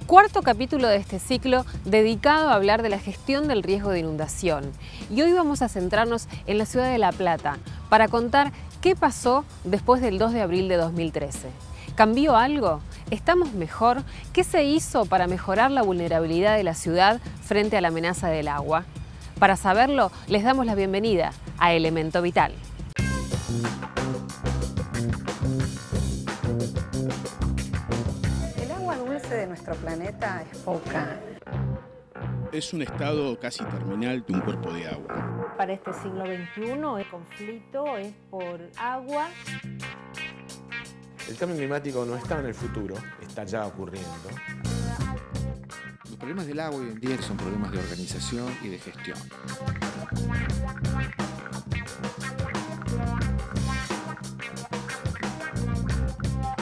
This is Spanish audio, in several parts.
Cuarto capítulo de este ciclo dedicado a hablar de la gestión del riesgo de inundación. Y hoy vamos a centrarnos en la ciudad de La Plata para contar qué pasó después del 2 de abril de 2013. ¿Cambió algo? ¿Estamos mejor? ¿Qué se hizo para mejorar la vulnerabilidad de la ciudad frente a la amenaza del agua? Para saberlo, les damos la bienvenida a Elemento Vital. El agua dulce de nuestro planeta es poca. Es un estado casi terminal de un cuerpo de agua. Para este siglo XXI el conflicto es por agua. El cambio climático no está en el futuro, está ya ocurriendo. Los problemas del agua hoy en día son problemas de organización y de gestión.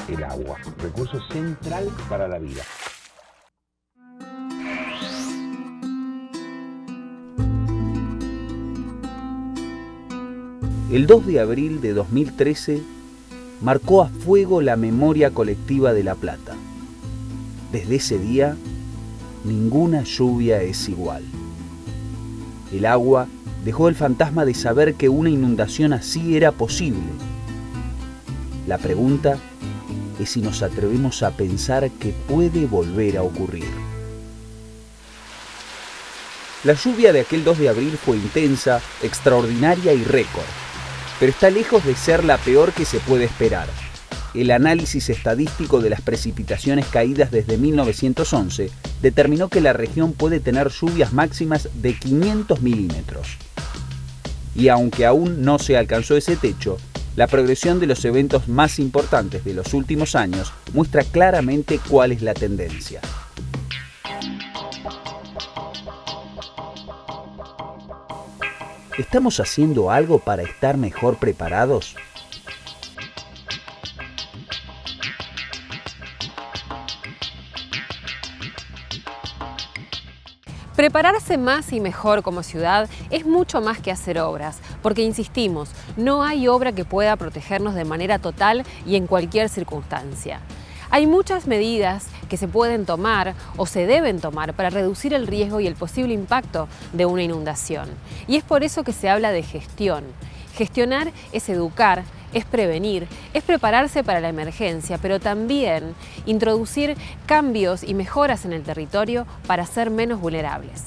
El agua, recurso central para la vida. El 2 de abril de 2013 marcó a fuego la memoria colectiva de La Plata. Desde ese día, ninguna lluvia es igual. El agua dejó el fantasma de saber que una inundación así era posible. La pregunta es si nos atrevemos a pensar que puede volver a ocurrir. La lluvia de aquel 2 de abril fue intensa, extraordinaria y récord, pero está lejos de ser la peor que se puede esperar. El análisis estadístico de las precipitaciones caídas desde 1911 determinó que la región puede tener lluvias máximas de 500 milímetros. Y aunque aún no se alcanzó ese techo, la progresión de los eventos más importantes de los últimos años muestra claramente cuál es la tendencia. ¿Estamos haciendo algo para estar mejor preparados? Prepararse más y mejor como ciudad es mucho más que hacer obras, porque insistimos, no hay obra que pueda protegernos de manera total y en cualquier circunstancia. Hay muchas medidas que se pueden tomar o se deben tomar para reducir el riesgo y el posible impacto de una inundación. Y es por eso que se habla de gestión. Gestionar es educar, es prevenir, es prepararse para la emergencia, pero también introducir cambios y mejoras en el territorio para ser menos vulnerables.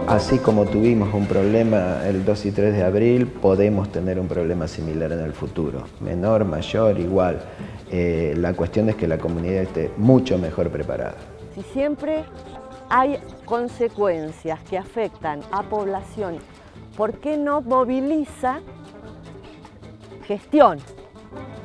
Así como tuvimos un problema el 2 y 3 de abril, podemos tener un problema similar en el futuro. Menor, mayor, igual. La cuestión es que la comunidad esté mucho mejor preparada. Si siempre hay consecuencias que afectan a población, ¿por qué no moviliza gestión?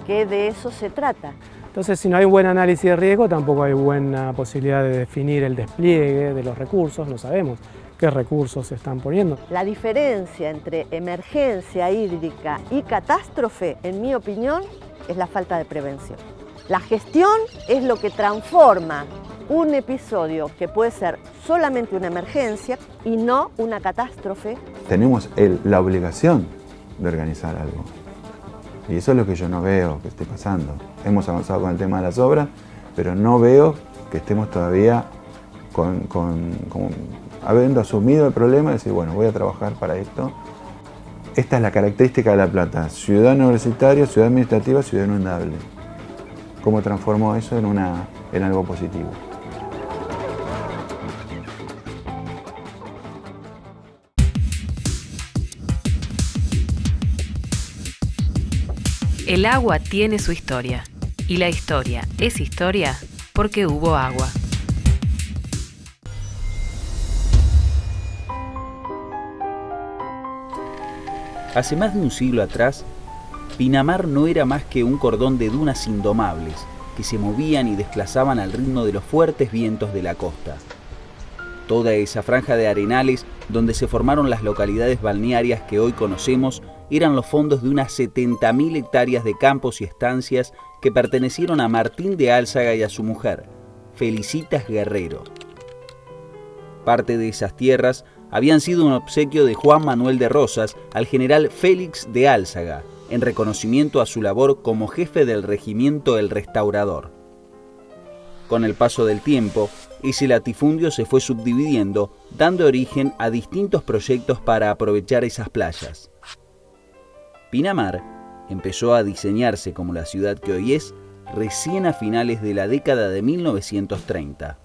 Que de eso se trata. Entonces, si no hay un buen análisis de riesgo, tampoco hay buena posibilidad de definir el despliegue de los recursos, no sabemos qué recursos se están poniendo. La diferencia entre emergencia hídrica y catástrofe, en mi opinión, es la falta de prevención. La gestión es lo que transforma un episodio que puede ser solamente una emergencia y no una catástrofe. Tenemos la obligación de organizar algo. Y eso es lo que yo no veo que esté pasando. Hemos avanzado con el tema de las obras, pero no veo que estemos todavía habiendo asumido el problema y decir, bueno, voy a trabajar para esto. Esta es la característica de La Plata. Ciudad universitaria, ciudad administrativa, ciudad inundable. ¿Cómo transformó eso en algo positivo? El agua tiene su historia, y la historia es historia porque hubo agua. Hace más de un siglo atrás, Pinamar no era más que un cordón de dunas indomables que se movían y desplazaban al ritmo de los fuertes vientos de la costa. Toda esa franja de arenales donde se formaron las localidades balnearias que hoy conocemos eran los fondos de unas 70.000 hectáreas de campos y estancias que pertenecieron a Martín de Álzaga y a su mujer, Felicitas Guerrero. Parte de esas tierras habían sido un obsequio de Juan Manuel de Rosas al general Félix de Álzaga, en reconocimiento a su labor como jefe del regimiento El Restaurador. Con el paso del tiempo, ese latifundio se fue subdividiendo, dando origen a distintos proyectos para aprovechar esas playas. Pinamar empezó a diseñarse como la ciudad que hoy es recién a finales de la década de 1930.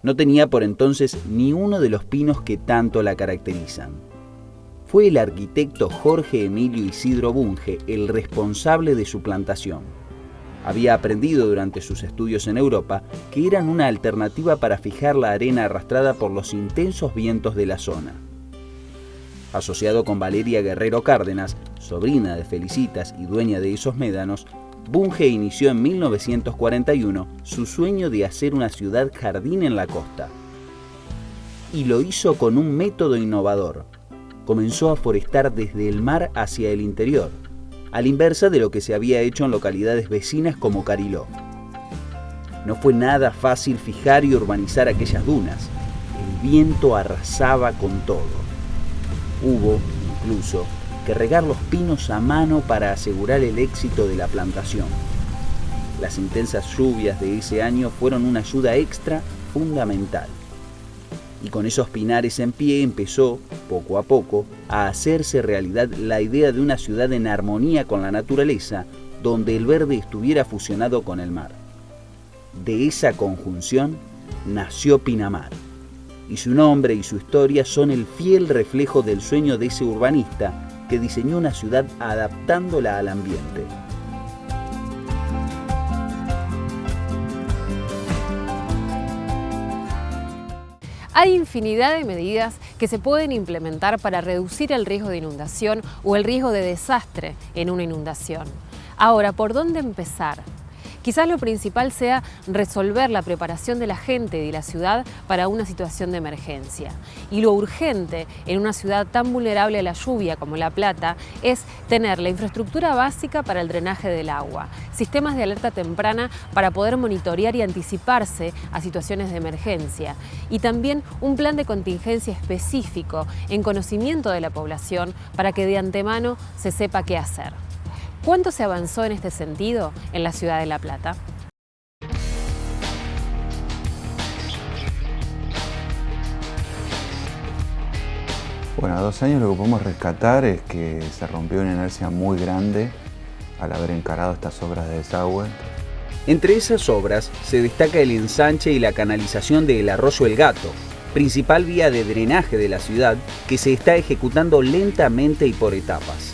No tenía por entonces ni uno de los pinos que tanto la caracterizan. Fue el arquitecto Jorge Emilio Isidro Bunge el responsable de su plantación. Había aprendido durante sus estudios en Europa que eran una alternativa para fijar la arena arrastrada por los intensos vientos de la zona. Asociado con Valeria Guerrero Cárdenas, sobrina de Felicitas y dueña de esos médanos, Bunge inició en 1941 su sueño de hacer una ciudad jardín en la costa. Y lo hizo con un método innovador. Comenzó a forestar desde el mar hacia el interior, a la inversa de lo que se había hecho en localidades vecinas como Cariló. No fue nada fácil fijar y urbanizar aquellas dunas. El viento arrasaba con todo. Hubo, incluso, que regar los pinos a mano para asegurar el éxito de la plantación. Las intensas lluvias de ese año fueron una ayuda extra fundamental. Y con esos pinares en pie empezó, poco a poco, a hacerse realidad la idea de una ciudad en armonía con la naturaleza, donde el verde estuviera fusionado con el mar. De esa conjunción nació Pinamar, y su nombre y su historia son el fiel reflejo del sueño de ese urbanista que diseñó una ciudad adaptándola al ambiente. Hay infinidad de medidas que se pueden implementar para reducir el riesgo de inundación o el riesgo de desastre en una inundación. Ahora, ¿por dónde empezar? Quizás lo principal sea resolver la preparación de la gente de la ciudad para una situación de emergencia. Y lo urgente en una ciudad tan vulnerable a la lluvia como La Plata es tener la infraestructura básica para el drenaje del agua, sistemas de alerta temprana para poder monitorear y anticiparse a situaciones de emergencia y también un plan de contingencia específico en conocimiento de la población para que de antemano se sepa qué hacer. ¿Cuánto se avanzó en este sentido en la ciudad de La Plata? Bueno, a 2 años lo que podemos rescatar es que se rompió una inercia muy grande al haber encarado estas obras de desagüe. Entre esas obras se destaca el ensanche y la canalización del Arroyo El Gato, principal vía de drenaje de la ciudad que se está ejecutando lentamente y por etapas.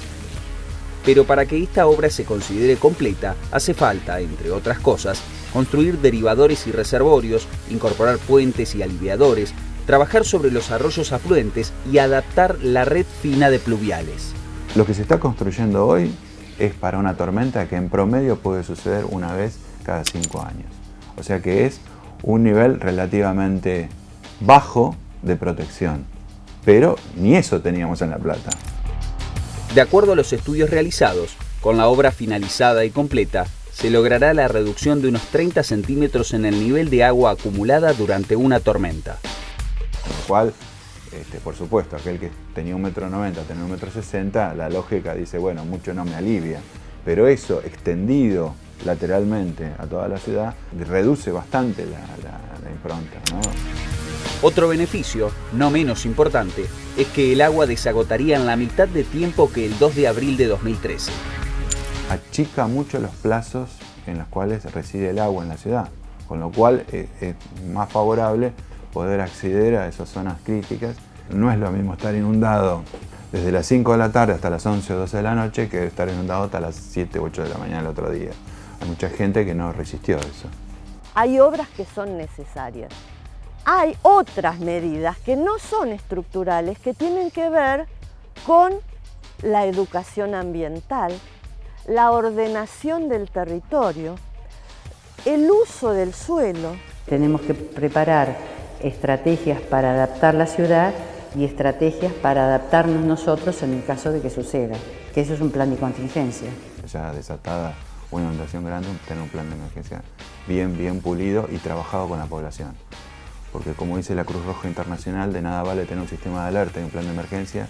Pero para que esta obra se considere completa, hace falta, entre otras cosas, construir derivadores y reservorios, incorporar puentes y aliviadores, trabajar sobre los arroyos afluentes y adaptar la red fina de pluviales. Lo que se está construyendo hoy es para una tormenta que en promedio puede suceder una vez cada 5 años. O sea que es un nivel relativamente bajo de protección, pero ni eso teníamos en La Plata. De acuerdo a los estudios realizados, con la obra finalizada y completa, se logrará la reducción de unos 30 centímetros en el nivel de agua acumulada durante una tormenta. Con lo cual, por supuesto, aquel que tenía 1,90 m, tenía 1,60 m, la lógica dice, bueno, mucho no me alivia. Pero eso, extendido lateralmente a toda la ciudad, reduce bastante la impronta, ¿no? Otro beneficio, no menos importante, es que el agua desagotaría en la mitad de tiempo que el 2 de abril de 2013. Achica mucho los plazos en los cuales reside el agua en la ciudad, con lo cual es más favorable poder acceder a esas zonas críticas. No es lo mismo estar inundado desde las 5 de la tarde hasta las 11 o 12 de la noche que estar inundado hasta las 7 o 8 de la mañana el otro día. Hay mucha gente que no resistió eso. Hay obras que son necesarias. Hay otras medidas que no son estructurales, que tienen que ver con la educación ambiental, la ordenación del territorio, el uso del suelo. Tenemos que preparar estrategias para adaptar la ciudad y estrategias para adaptarnos nosotros en el caso de que suceda, que eso es un plan de contingencia. Ya desatada una inundación grande, tener un plan de emergencia bien pulido y trabajado con la población. Porque como dice la Cruz Roja Internacional, de nada vale tener un sistema de alerta y un plan de emergencia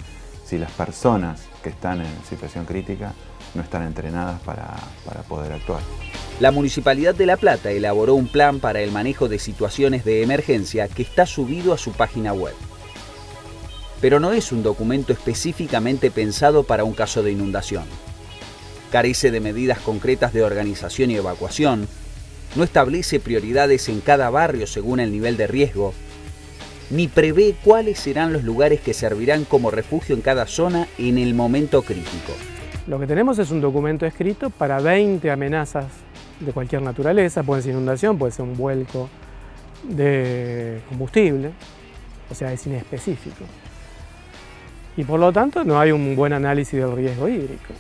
si las personas que están en situación crítica no están entrenadas para poder actuar. La Municipalidad de La Plata elaboró un plan para el manejo de situaciones de emergencia que está subido a su página web. Pero no es un documento específicamente pensado para un caso de inundación. Carece de medidas concretas de organización y evacuación, no establece prioridades en cada barrio según el nivel de riesgo, ni prevé cuáles serán los lugares que servirán como refugio en cada zona en el momento crítico. Lo que tenemos es un documento escrito para 20 amenazas de cualquier naturaleza, puede ser inundación, puede ser un vuelco de combustible, o sea, es inespecífico. Y por lo tanto no hay un buen análisis del riesgo hídrico,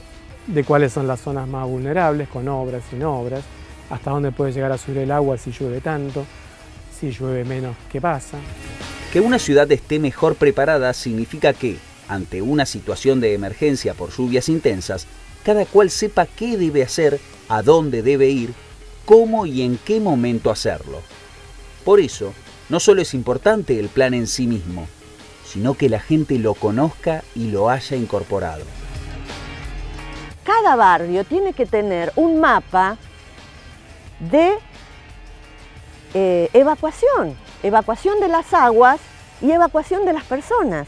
de cuáles son las zonas más vulnerables, con obras, sin obras, hasta dónde puede llegar a subir el agua si llueve tanto, si llueve menos, ¿qué pasa? Que una ciudad esté mejor preparada significa que, ante una situación de emergencia por lluvias intensas, cada cual sepa qué debe hacer, a dónde debe ir, cómo y en qué momento hacerlo. Por eso, no solo es importante el plan en sí mismo, sino que la gente lo conozca y lo haya incorporado. Cada barrio tiene que tener un mapa de evacuación de las aguas y evacuación de las personas.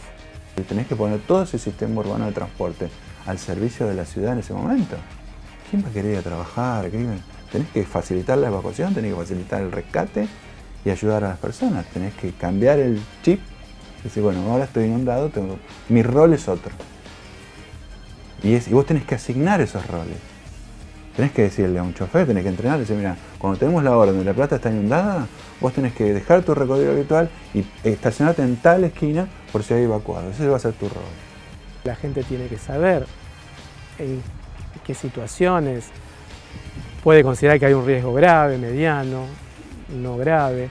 Y tenés que poner todo ese sistema urbano de transporte al servicio de la ciudad en ese momento. ¿Quién va a querer ir a trabajar? Tenés que facilitar la evacuación, tenés que facilitar el rescate y ayudar a las personas. Tenés que cambiar el chip y decir, bueno, ahora estoy inundado, mi rol es otro. Y vos tenés que asignar esos roles. Tenés que decirle a un chofer, tenés que entrenar, decir, mira, cuando tenemos la orden de La Plata está inundada, vos tenés que dejar tu recorrido habitual y estacionarte en tal esquina por si hay evacuado. Ese va a ser tu rol. La gente tiene que saber en qué situaciones puede considerar que hay un riesgo grave, mediano, no grave,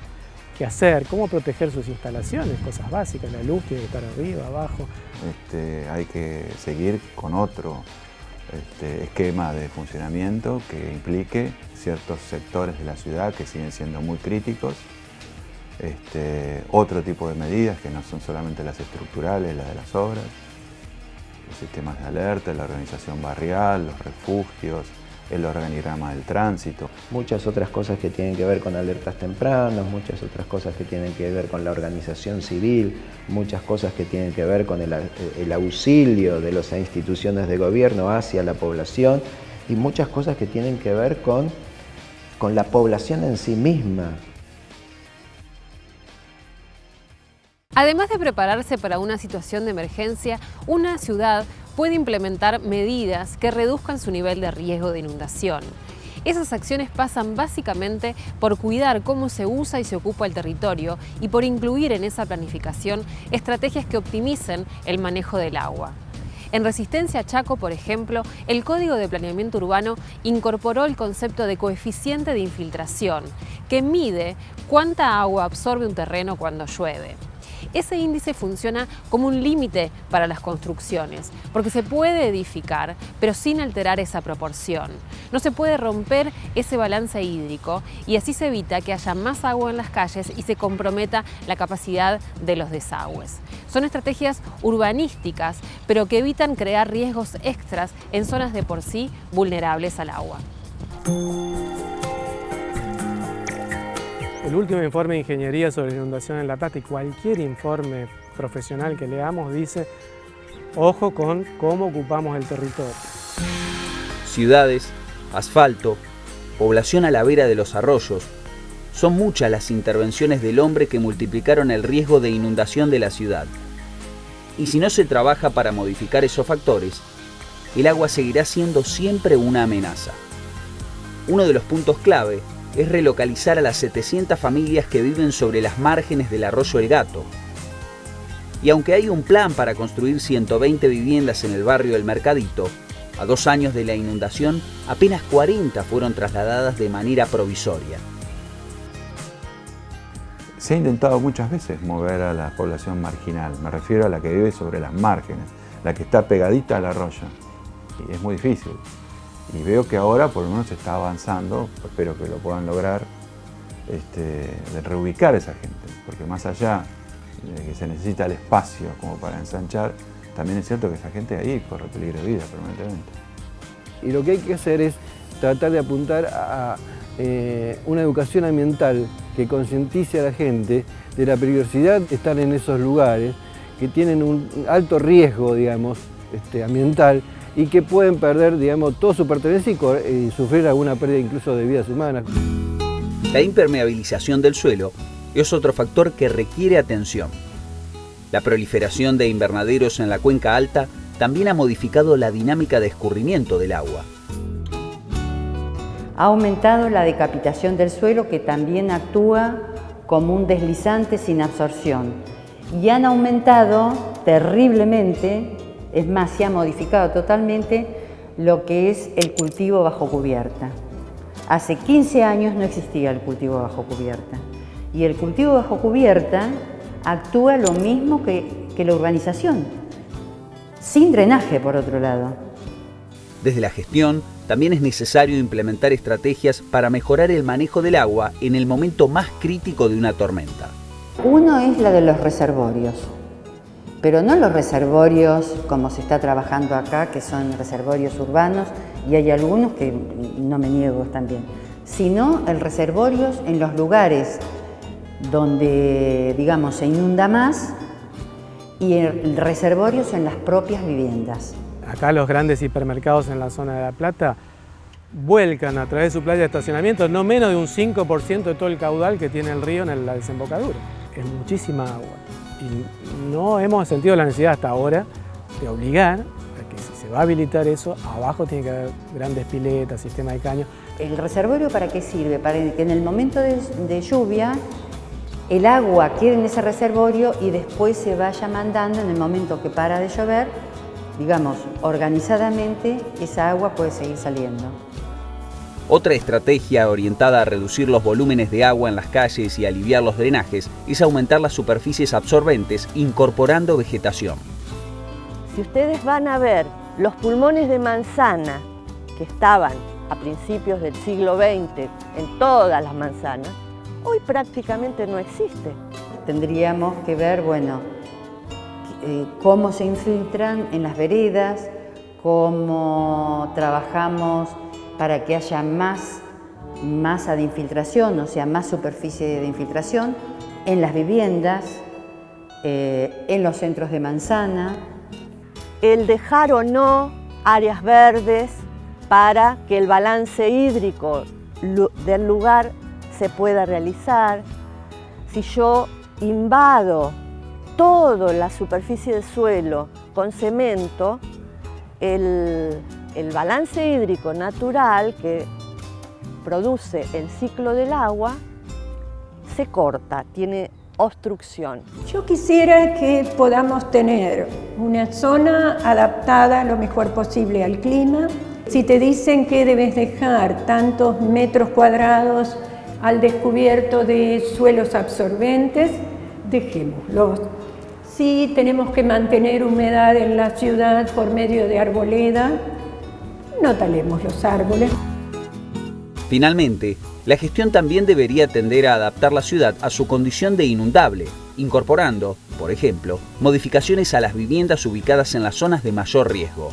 qué hacer, cómo proteger sus instalaciones, cosas básicas, la luz tiene que estar arriba, abajo. Hay que seguir con otro esquema de funcionamiento que implique ciertos sectores de la ciudad que siguen siendo muy críticos, otro tipo de medidas que no son solamente las estructurales, las de las obras, los sistemas de alerta, la organización barrial, los refugios, el organigrama del tránsito. Muchas otras cosas que tienen que ver con alertas tempranas, muchas otras cosas que tienen que ver con la organización civil, muchas cosas que tienen que ver con el auxilio de las instituciones de gobierno hacia la población y muchas cosas que tienen que ver con la población en sí misma. Además de prepararse para una situación de emergencia, una ciudad puede implementar medidas que reduzcan su nivel de riesgo de inundación. Esas acciones pasan básicamente por cuidar cómo se usa y se ocupa el territorio y por incluir en esa planificación estrategias que optimicen el manejo del agua. En Resistencia Chaco, por ejemplo, el Código de Planeamiento Urbano incorporó el concepto de coeficiente de infiltración, que mide cuánta agua absorbe un terreno cuando llueve. Ese índice funciona como un límite para las construcciones, porque se puede edificar, pero sin alterar esa proporción. No se puede romper ese balance hídrico y así se evita que haya más agua en las calles y se comprometa la capacidad de los desagües. Son estrategias urbanísticas, pero que evitan crear riesgos extras en zonas de por sí vulnerables al agua. El último informe de ingeniería sobre la inundación en La Plata y cualquier informe profesional que leamos dice, ojo con cómo ocupamos el territorio. Ciudades, asfalto, población a la vera de los arroyos. Son muchas las intervenciones del hombre que multiplicaron el riesgo de inundación de la ciudad. Y si no se trabaja para modificar esos factores, el agua seguirá siendo siempre una amenaza. Uno de los puntos clave es relocalizar a las 700 familias que viven sobre las márgenes del arroyo El Gato. Y aunque hay un plan para construir 120 viviendas en el barrio del Mercadito, a 2 años de la inundación, apenas 40 fueron trasladadas de manera provisoria. Se ha intentado muchas veces mover a la población marginal, me refiero a la que vive sobre las márgenes, la que está pegadita al arroyo, y es muy difícil. Y veo que ahora por lo menos se está avanzando, espero que lo puedan lograr, de reubicar a esa gente, porque más allá de que se necesita el espacio como para ensanchar, también es cierto que esa gente ahí corre peligro de vida permanentemente. Y lo que hay que hacer es tratar de apuntar a una educación ambiental que concientice a la gente de la peligrosidad de estar en esos lugares que tienen un alto riesgo, digamos, ambiental, y que pueden perder, digamos, toda su pertenencia y sufrir alguna pérdida incluso de vidas humanas. La impermeabilización del suelo es otro factor que requiere atención. La proliferación de invernaderos en la cuenca alta también ha modificado la dinámica de escurrimiento del agua. Ha aumentado la decapitación del suelo, que también actúa como un deslizante sin absorción. Y han aumentado terriblemente, es más, se ha modificado totalmente lo que es el cultivo bajo cubierta. Hace 15 años no existía el cultivo bajo cubierta. Y el cultivo bajo cubierta actúa lo mismo que la urbanización, sin drenaje por otro lado. Desde la gestión, también es necesario implementar estrategias para mejorar el manejo del agua en el momento más crítico de una tormenta. Uno es la de los reservorios, pero no los reservorios como se está trabajando acá, que son reservorios urbanos, y hay algunos que no me niego también, sino el reservorios en los lugares donde, digamos, se inunda más, y el reservorios en las propias viviendas. Acá los grandes hipermercados en la zona de La Plata vuelcan a través de su playa de estacionamiento no menos de un 5% de todo el caudal que tiene el río en la desembocadura. Es muchísima agua. Y no hemos sentido la necesidad hasta ahora de obligar a que si se va a habilitar eso, abajo tiene que haber grandes piletas, sistema de caños. ¿El reservorio para qué sirve? Para que en el momento de lluvia el agua quede en ese reservorio y después se vaya mandando en el momento que para de llover, digamos, organizadamente, esa agua puede seguir saliendo. Otra estrategia orientada a reducir los volúmenes de agua en las calles y aliviar los drenajes es aumentar las superficies absorbentes incorporando vegetación. Si ustedes van a ver los pulmones de manzana que estaban a principios del siglo XX en todas las manzanas, hoy prácticamente no existe. Tendríamos que ver, bueno, cómo se infiltran en las veredas, cómo trabajamos para que haya más masa de infiltración, o sea, más superficie de infiltración en las viviendas, en los centros de manzana. El dejar o no áreas verdes para que el balance hídrico del lugar se pueda realizar. Si yo invado toda la superficie del suelo con cemento, el balance hídrico natural que produce el ciclo del agua se corta, tiene obstrucción. Yo quisiera que podamos tener una zona adaptada lo mejor posible al clima. Si te dicen que debes dejar tantos metros cuadrados al descubierto de suelos absorbentes, dejémoslos. Si tenemos que mantener humedad en la ciudad por medio de arboleda, no talemos los árboles. Finalmente, la gestión también debería tender a adaptar la ciudad a su condición de inundable, incorporando, por ejemplo, modificaciones a las viviendas ubicadas en las zonas de mayor riesgo.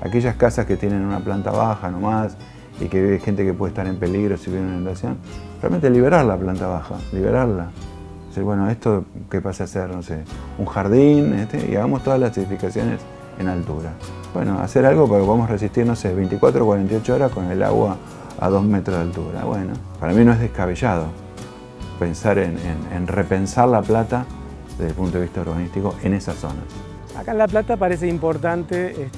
Aquellas casas que tienen una planta baja nomás y que vive gente que puede estar en peligro si viene una inundación, realmente liberar la planta baja, liberarla. Decir, bueno, esto que pase a ser, no sé, un jardín, y hagamos todas las edificaciones en altura. Bueno, hacer algo para que podamos resistir, no sé, 24 o 48 horas con el agua a 2 metros de altura. Bueno, para mí no es descabellado pensar en repensar La Plata desde el punto de vista urbanístico en esas zonas. Acá en La Plata parece importante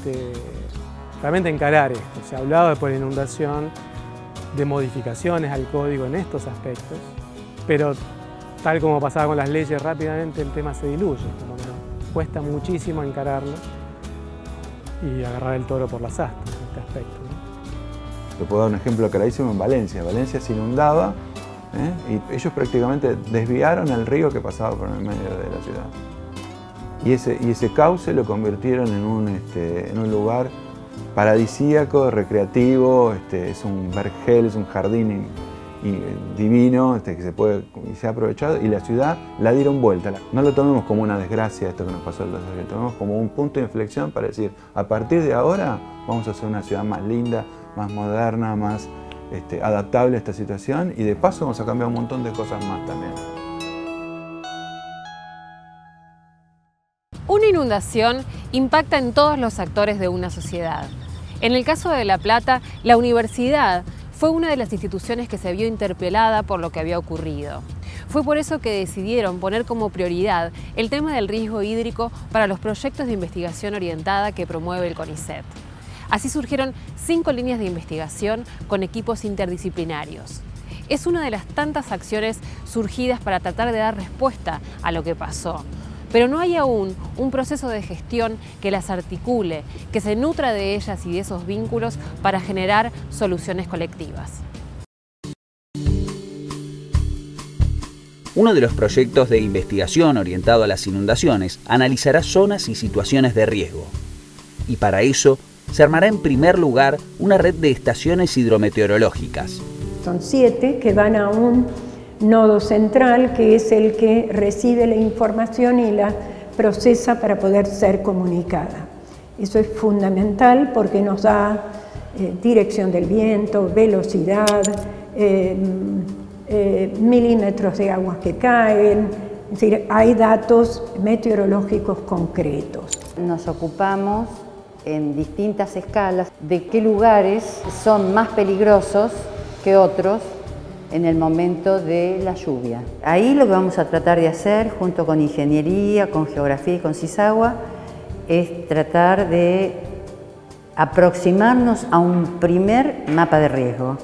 realmente encarar esto. Se ha hablado después de la inundación de modificaciones al código en estos aspectos, pero tal como pasaba con las leyes, rápidamente el tema se diluye, como que nos cuesta muchísimo encararlo y agarrar el toro por las astas en este aspecto, ¿no? Te puedo dar un ejemplo clarísimo en Valencia. Valencia se inundaba y ellos prácticamente desviaron el río que pasaba por el medio de la ciudad. Y ese cauce lo convirtieron en un lugar paradisíaco, recreativo, es un vergel, es un jardín divino que se ha aprovechado, y la ciudad la dieron vuelta. No lo tomemos como una desgracia esto que nos pasó el 2 de abril, lo tomemos como un punto de inflexión para decir, a partir de ahora vamos a hacer una ciudad más linda, más moderna, más adaptable a esta situación, y de paso vamos a cambiar un montón de cosas más también. Una inundación impacta en todos los actores de una sociedad. En el caso de La Plata, la universidad fue una de las instituciones que se vio interpelada por lo que había ocurrido. Fue por eso que decidieron poner como prioridad el tema del riesgo hídrico para los proyectos de investigación orientada que promueve el CONICET. Así surgieron 5 líneas de investigación con equipos interdisciplinarios. Es una de las tantas acciones surgidas para tratar de dar respuesta a lo que pasó. Pero no hay aún un proceso de gestión que las articule, que se nutra de ellas y de esos vínculos para generar soluciones colectivas. Uno de los proyectos de investigación orientado a las inundaciones analizará zonas y situaciones de riesgo. Y para eso se armará en primer lugar una red de estaciones hidrometeorológicas. Son 7 que van a un nodo central, que es el que recibe la información y la procesa para poder ser comunicada. Eso es fundamental porque nos da dirección del viento, velocidad, milímetros de agua que caen, es decir, hay datos meteorológicos concretos. Nos ocupamos en distintas escalas de qué lugares son más peligrosos que otros en el momento de la lluvia. Ahí lo que vamos a tratar de hacer, junto con ingeniería, con geografía y con CISAGUA, es tratar de aproximarnos a un primer mapa de riesgo.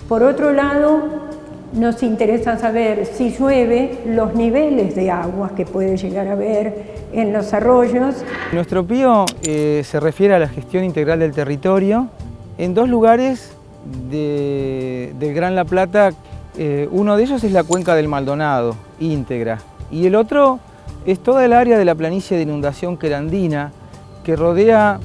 Por otro lado, nos interesa saber si llueve, los niveles de agua que puede llegar a haber en los arroyos. Nuestro PIO se refiere a la gestión integral del territorio en 2 lugares del Gran La Plata. Uno de ellos es la cuenca del Maldonado, íntegra, y el otro es toda el área de la planicie de inundación querandina que rodea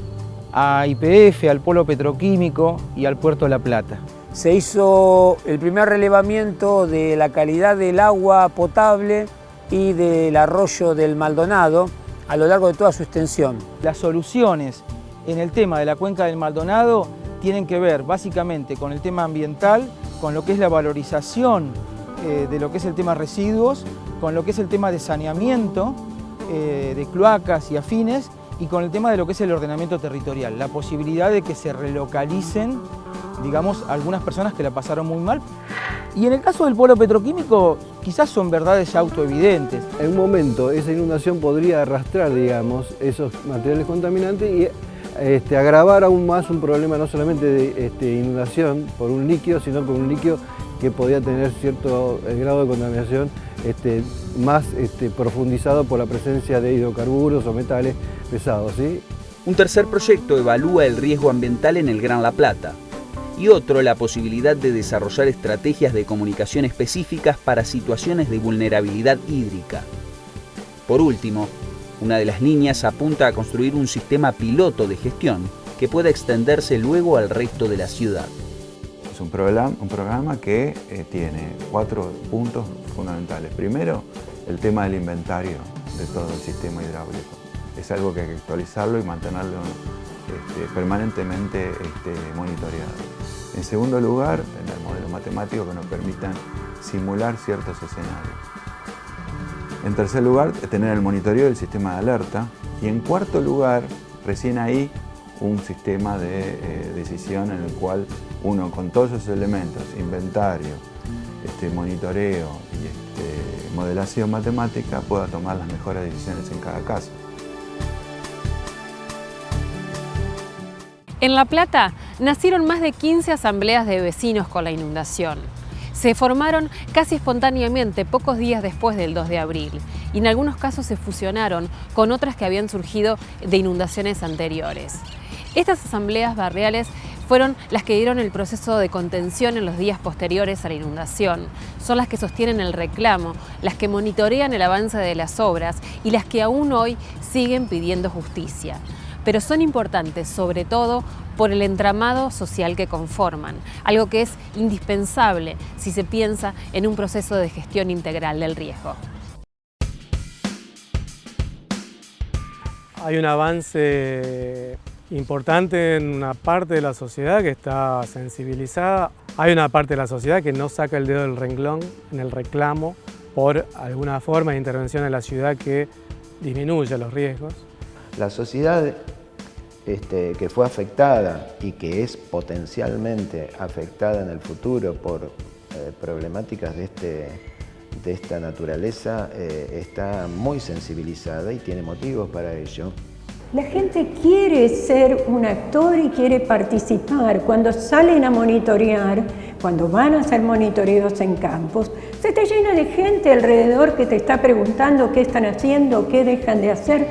a YPF, al polo petroquímico y al puerto de La Plata. Se hizo el primer relevamiento de la calidad del agua potable y del arroyo del Maldonado a lo largo de toda su extensión. Las soluciones en el tema de la cuenca del Maldonado tienen que ver básicamente con el tema ambiental, con lo que es la valorización de lo que es el tema residuos, con lo que es el tema de saneamiento de cloacas y afines, y con el tema de lo que es el ordenamiento territorial, la posibilidad de que se relocalicen, digamos, algunas personas que la pasaron muy mal. Y en el caso del polo petroquímico, quizás son verdades ya autoevidentes. En un momento esa inundación podría arrastrar, digamos, esos materiales contaminantes y agravar aún más un problema no solamente de inundación por un líquido, sino por un líquido que podía tener cierto grado de contaminación más profundizado por la presencia de hidrocarburos o metales pesados, ¿sí? Un tercer proyecto evalúa el riesgo ambiental en el Gran La Plata y otro la posibilidad de desarrollar estrategias de comunicación específicas para situaciones de vulnerabilidad hídrica. Por último, una de las líneas apunta a construir un sistema piloto de gestión que pueda extenderse luego al resto de la ciudad. Es un programa que tiene 4 puntos fundamentales. Primero, el tema del inventario de todo el sistema hidráulico. Es algo que hay que actualizarlo y mantenerlo permanentemente monitoreado. En segundo lugar, tener modelos matemáticos que nos permitan simular ciertos escenarios. En tercer lugar, tener el monitoreo del sistema de alerta. Y en cuarto lugar, recién ahí, un sistema de decisión en el cual uno, con todos esos elementos, inventario, monitoreo y modelación matemática, pueda tomar las mejores decisiones en cada caso. En La Plata nacieron más de 15 asambleas de vecinos con la inundación. Se formaron casi espontáneamente pocos días después del 2 de abril y en algunos casos se fusionaron con otras que habían surgido de inundaciones anteriores. Estas asambleas barriales fueron las que dieron el proceso de contención en los días posteriores a la inundación. Son las que sostienen el reclamo, las que monitorean el avance de las obras y las que aún hoy siguen pidiendo justicia. pero son importantes sobre todo por el entramado social que conforman, algo que es indispensable si se piensa en un proceso de gestión integral del riesgo. Hay un avance importante en una parte de la sociedad que está sensibilizada. Hay una parte de la sociedad que no saca el dedo del renglón en el reclamo por alguna forma de intervención en la ciudad que disminuya los riesgos. La sociedad que fue afectada y que es potencialmente afectada en el futuro por problemáticas de esta naturaleza está muy sensibilizada y tiene motivos para ello. La gente quiere ser un actor y quiere participar. Cuando salen a monitorear, cuando van a hacer monitoreos en campos, se te llena de gente alrededor que te está preguntando qué están haciendo, qué dejan de hacer.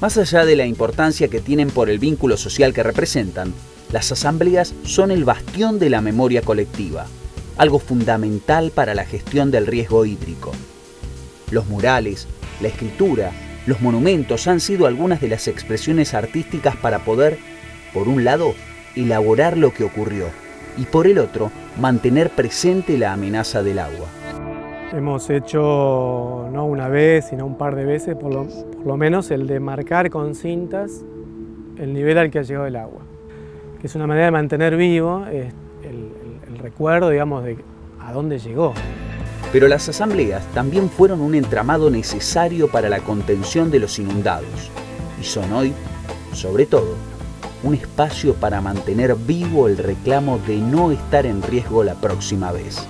Más allá de la importancia que tienen por el vínculo social que representan, las asambleas son el bastión de la memoria colectiva, algo fundamental para la gestión del riesgo hídrico. Los murales, la escritura, los monumentos han sido algunas de las expresiones artísticas para poder, por un lado, elaborar lo que ocurrió y por el otro, mantener presente la amenaza del agua. Hemos hecho no una vez, sino un par de veces, por lo menos el de marcar con cintas el nivel al que ha llegado el agua, que es una manera de mantener vivo el recuerdo, digamos, de a dónde llegó. Pero las asambleas también fueron un entramado necesario para la contención de los inundados y son hoy, sobre todo, un espacio para mantener vivo el reclamo de no estar en riesgo la próxima vez.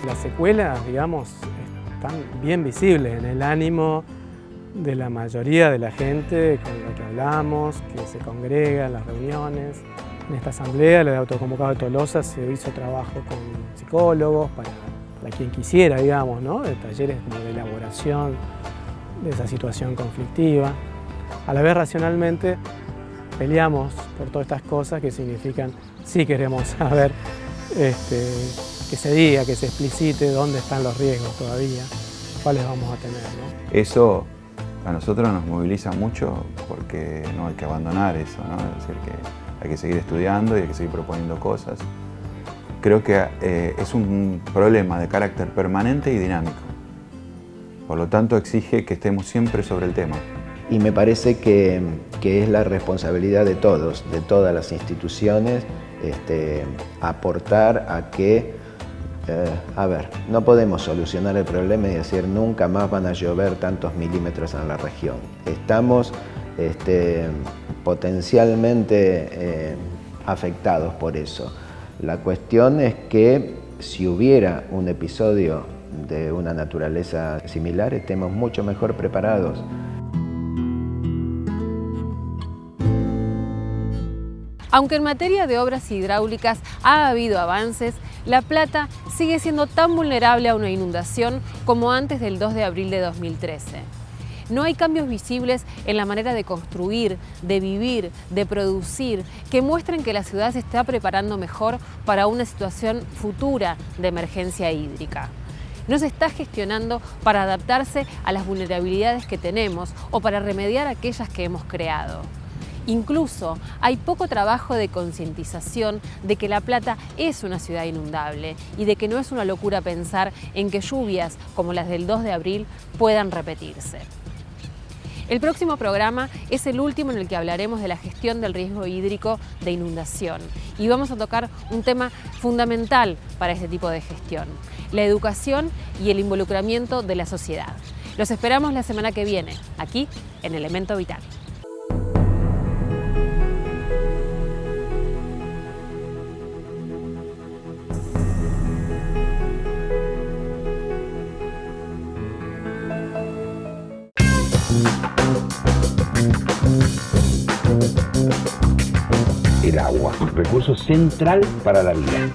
Las secuelas, digamos, están bien visibles en el ánimo de la mayoría de la gente con la que hablamos, que se congrega en las reuniones. En esta asamblea, la de autoconvocado de Tolosa, se hizo trabajo con psicólogos para quien quisiera, digamos, ¿no? De talleres como de elaboración de esa situación conflictiva. A la vez, racionalmente, peleamos por todas estas cosas que significan, sí queremos saber que se diga, que se explicite dónde están los riesgos todavía, cuáles vamos a tener, ¿no? Eso a nosotros nos moviliza mucho porque no hay que abandonar eso, ¿no? Es decir, que hay que seguir estudiando y hay que seguir proponiendo cosas. Creo que es un problema de carácter permanente y dinámico. Por lo tanto, exige que estemos siempre sobre el tema. Y me parece que es la responsabilidad de todos, de todas las instituciones, aportar a que, no podemos solucionar el problema y decir nunca más van a llover tantos milímetros en la región. Estamos potencialmente afectados por eso. La cuestión es que si hubiera un episodio de una naturaleza similar, estemos mucho mejor preparados. Aunque en materia de obras hidráulicas ha habido avances, La Plata sigue siendo tan vulnerable a una inundación como antes del 2 de abril de 2013. No hay cambios visibles en la manera de construir, de vivir, de producir, que muestren que la ciudad se está preparando mejor para una situación futura de emergencia hídrica. No se está gestionando para adaptarse a las vulnerabilidades que tenemos o para remediar aquellas que hemos creado. Incluso hay poco trabajo de concientización de que La Plata es una ciudad inundable y de que no es una locura pensar en que lluvias como las del 2 de abril puedan repetirse. El próximo programa es el último en el que hablaremos de la gestión del riesgo hídrico de inundación y vamos a tocar un tema fundamental para este tipo de gestión: la educación y el involucramiento de la sociedad. Los esperamos la semana que viene, aquí en Elemento Vital. El agua, recurso central para la vida.